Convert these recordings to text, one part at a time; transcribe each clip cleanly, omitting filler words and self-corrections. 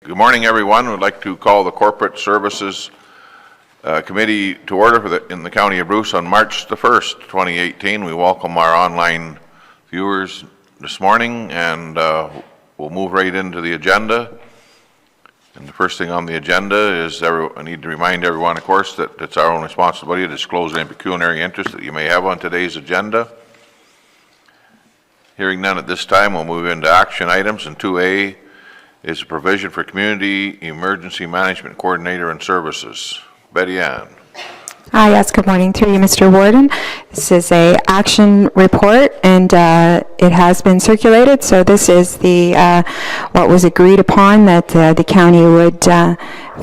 Good morning, everyone. We'd like to call the Corporate Services Committee to order in the County of Bruce on March the 1st, 2018. We welcome our online viewers this morning, and we'll move right into the agenda. And the first thing on the agenda is I need to remind everyone, of course, that it's our own responsibility to disclose any pecuniary interest that you may have on today's agenda. Hearing none at this time, we'll move into action items, and 2A is a provision for Community Emergency Management Coordinator and Services. Betty Ann. Yes, good morning through you, Mr. Warden. This is a action report, and it has been circulated. So this is the what was agreed upon that the county would,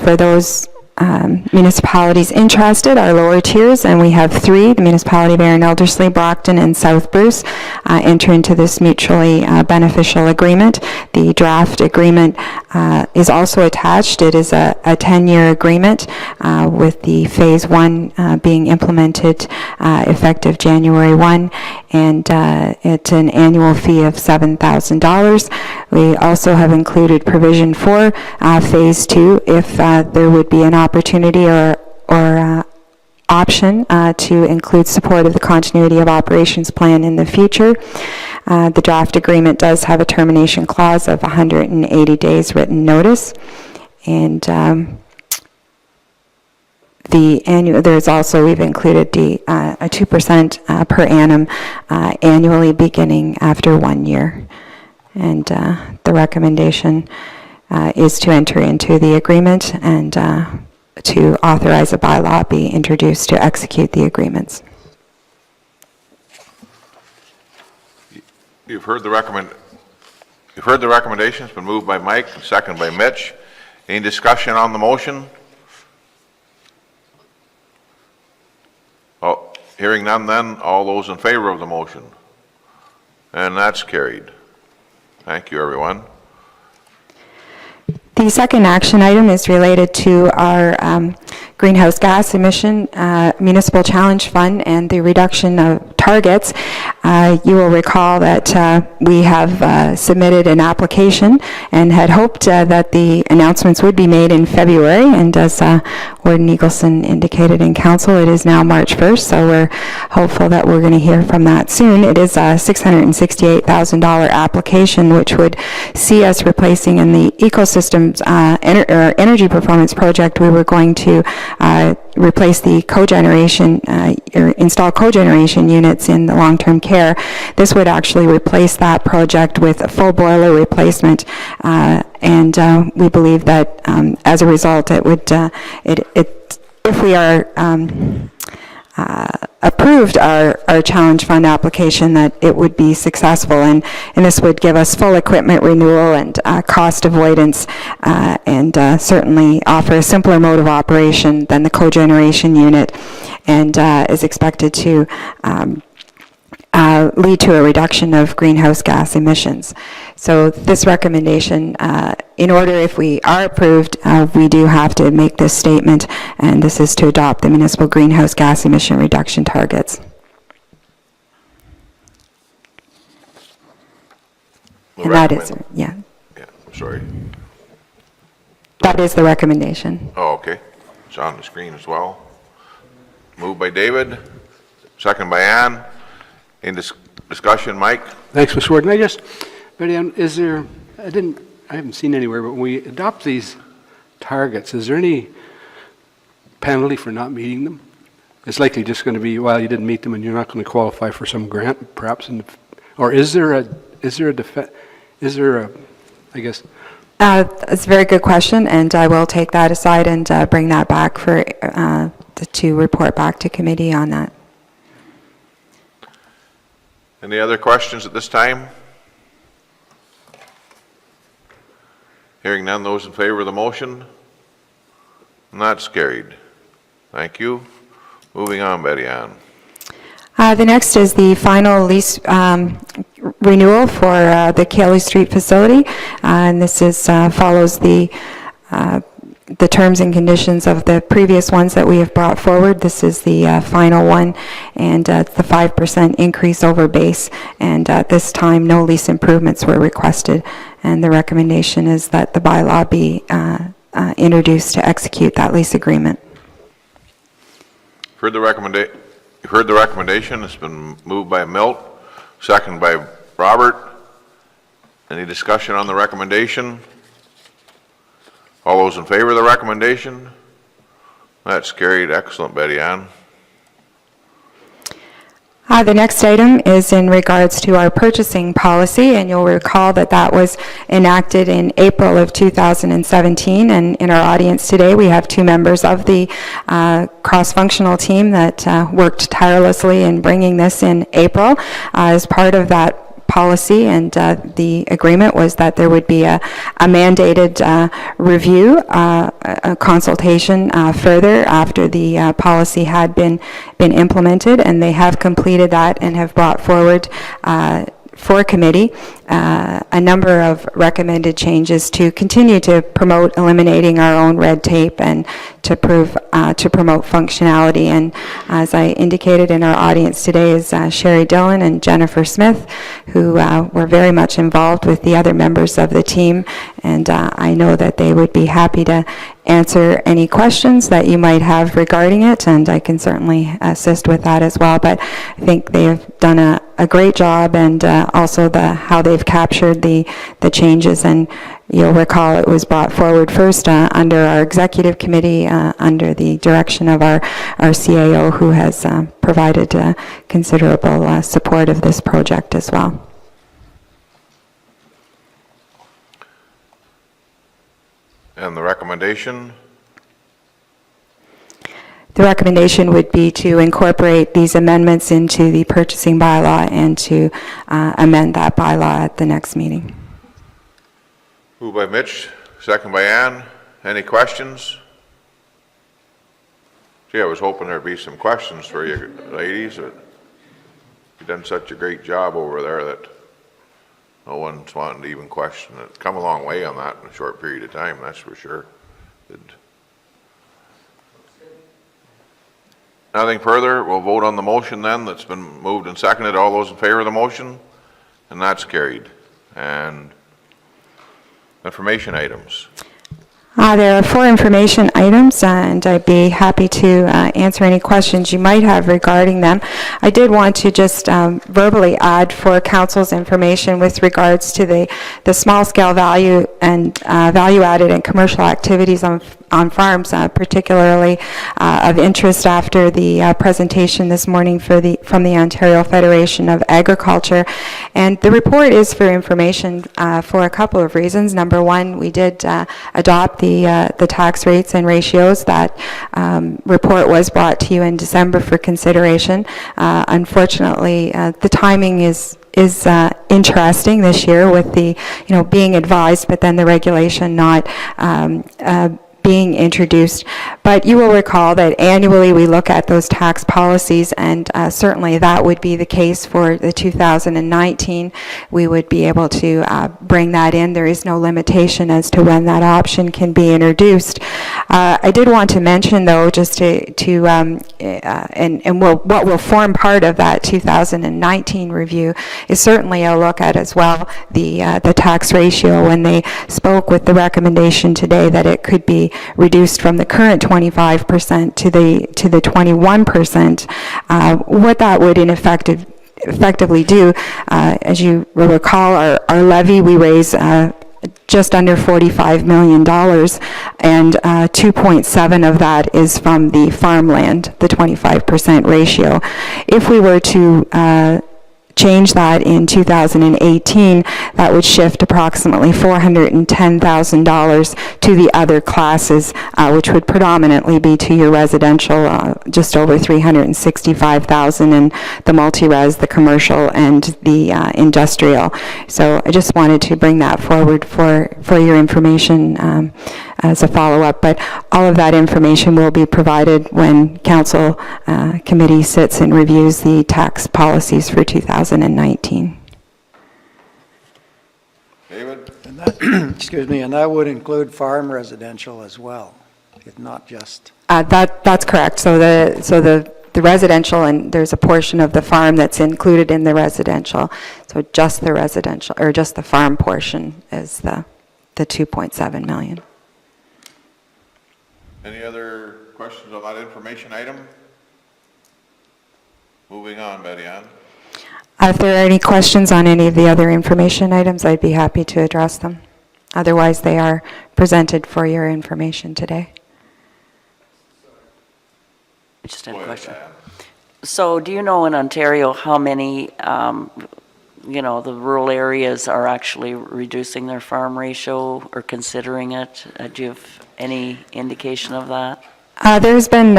for those municipalities interested, our lower tiers, and we have three, the municipality of Erin, Elderslie, Brockton, and South Bruce, enter into this mutually beneficial agreement. The draft agreement is also attached. It is a 10-year agreement with the phase 1 being implemented effective January 1, and it's an annual fee of $7,000. We also have included provision for phase 2 if there would be an opportunity or option to include support of the continuity of operations plan in the future. The draft agreement does have a termination clause of 180 days written notice, and there's also, we've included a 2% per annum annually beginning after 1 year. And the recommendation is to enter into the agreement and to authorize a bylaw be introduced to execute the agreements. You've heard the recommendation. It's been moved by Mike, and second by Mitch. Any discussion on the motion? Hearing none, then all those in favor of the motion, and that's carried. Thank you, everyone. The second action item is related to our greenhouse gas emission municipal challenge fund and the reduction of targets. You will recall that we have submitted an application and had hoped that the announcements would be made in February, and as Warden Eagleson indicated in council, it is now March 1st, so we're hopeful that we're going to hear from that soon. It is a $668,000 application, which would see us replacing in the ecosystems energy performance project. We were going to replace the cogeneration, or install cogeneration units in the long-term care. This would actually replace that project with a full boiler replacement, and we believe that as a result, it would, if we are approved our challenge fund application, that it would be successful, and this would give us full equipment renewal and cost avoidance, and certainly offer a simpler mode of operation than the cogeneration unit, and is expected to lead to a reduction of greenhouse gas emissions. So this recommendation, in order, if we are approved, we do have to make this statement, and this is to adopt the municipal greenhouse gas emission reduction targets. And that is, yeah. Yeah, sorry. That is the recommendation. Oh, okay. It's on the screen as well. Moved by David, second by Ann. In discussion, Mike? Thanks, Mr. Warden. Betty Ann, is there, I haven't seen anywhere, but when we adopt these targets, is there any penalty for not meeting them? It's likely just going to be, well, you didn't meet them and you're not going to qualify for some grant, perhaps, or is there a, I guess? It's a very good question, and I will take that aside and bring that back for to report back to committee on that. Any other questions at this time? Hearing none, those in favor of the motion? And that's carried. Thank you. Moving on, Betty Ann. The next is the final lease renewal for the Cayley Street facility, and this is follows the the terms and conditions of the previous ones that we have brought forward. This is the final one, and it's the 5% increase over base, and this time no lease improvements were requested, and the recommendation is that the bylaw be introduced to execute that lease agreement. You've heard the recommendation. It's been moved by Milt, second by Robert. Any discussion on the recommendation? All those in favor of the recommendation? That's carried. Excellent, Betty Ann. The next item is in regards to our purchasing policy, and you'll recall that that was enacted in April of 2017, and in our audience today we have two members of the cross-functional team that worked tirelessly in bringing this in April. As part of that policy, and the agreement was that there would be a mandated review, a consultation further after the policy had been implemented, and they have completed that and have brought forward for committee a number of recommended changes to continue to promote eliminating our own red tape and to promote functionality. And as I indicated, in our audience today is Sherry Dillon and Jennifer Smith, who were very much involved with the other members of the team, and I know that they would be happy to answer any questions that you might have regarding it, and I can certainly assist with that as well. But I think they have done a great job, and also how they've captured the changes. And you'll recall it was brought forward first under our executive committee, under the direction of our CAO, who has provided considerable support of this project as well. And the recommendation? The recommendation would be to incorporate these amendments into the purchasing bylaw and to amend that bylaw at the next meeting. Moved by Mitch, second by Ann. Any questions? Gee, I was hoping there'd be some questions for you ladies. You've done such a great job over there that no one's wanting to even question it. Come a long way on that in a short period of time, that's for sure. Good. Nothing further. We'll vote on the motion then that's been moved and seconded. All those in favor of the motion? And that's carried. And information items. There are 4 information items, and I'd be happy to answer any questions you might have regarding them. I did want to just verbally add for Council's information with regards to the small-scale value and value-added and commercial activities on farms, particularly of interest after the presentation this morning from the Ontario Federation of Agriculture. And the report is for information for a couple of reasons. Number one, we did adopt the tax rates and ratios. That report was brought to you in December for consideration. Unfortunately, the timing is interesting this year with the being advised, but then the regulation not being introduced. But you will recall that annually we look at those tax policies, and certainly that would be the case for the 2019. We would be able to bring that in. There is no limitation as to when that option can be introduced. I did want to mention, though, just what will form part of that 2019 review is certainly a look at as well the tax ratio, when they spoke with the recommendation today that it could be reduced from the current 25% to the 21%. What that would effectively do, as you will recall, our levy, we raise just under $45 million, and 2.7 of that is from the farmland, the 25% ratio. If we were to change that in 2018, that would shift approximately $410,000 to the other classes, which would predominantly be to your residential, just over $365,000, and the multi-res, the commercial, and the industrial. So I just wanted to bring that forward for your information as a follow-up, but all of that information will be provided when Council committee sits and reviews the tax policies for 2019. David? And Excuse me, and that would include farm residential as well, if not just, That's correct. So the residential, and there's a portion of the farm that's included in the residential. So just the residential, or just the farm portion is the 2.7 million. Any other questions on that information item? Moving on, Betty Ann. If there are any questions on any of the other information items, I'd be happy to address them. Otherwise, they are presented for your information today. I just had Go a ahead, question. Diane. So do you know in Ontario how many, the rural areas are actually reducing their farm ratio or considering it? Do you have any indication of that? There's been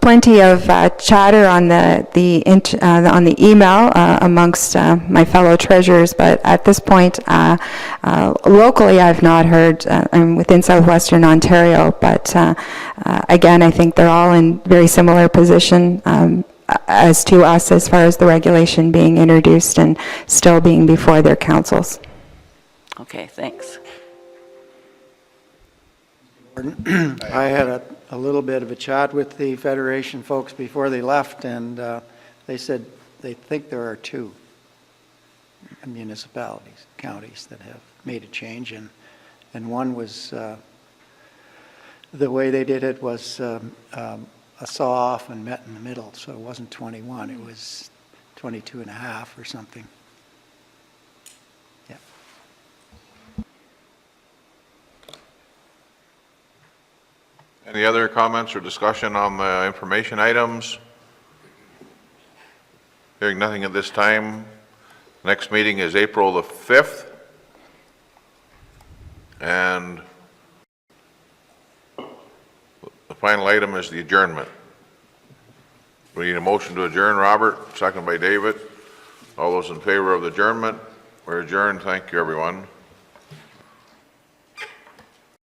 plenty of chatter on the email amongst my fellow treasurers, but at this point, locally, I've not heard. I'm within southwestern Ontario, but again, I think they're all in very similar position as to us, as far as the regulation being introduced and still being before their councils. Okay, thanks. I had a little bit of a chat with the Federation folks before they left, and they said they think there are 2 municipalities, counties that have made a change, and one was, the way they did it was a saw-off and met in the middle, so it wasn't 21, it was 22 and a half or something. Yeah. Any other comments or discussion on the information items? Hearing nothing at this time. Next meeting is April the 5th. And the final item is the adjournment. We need a motion to adjourn, Robert, second by David. All those in favor of the adjournment? We're adjourned. Thank you, everyone.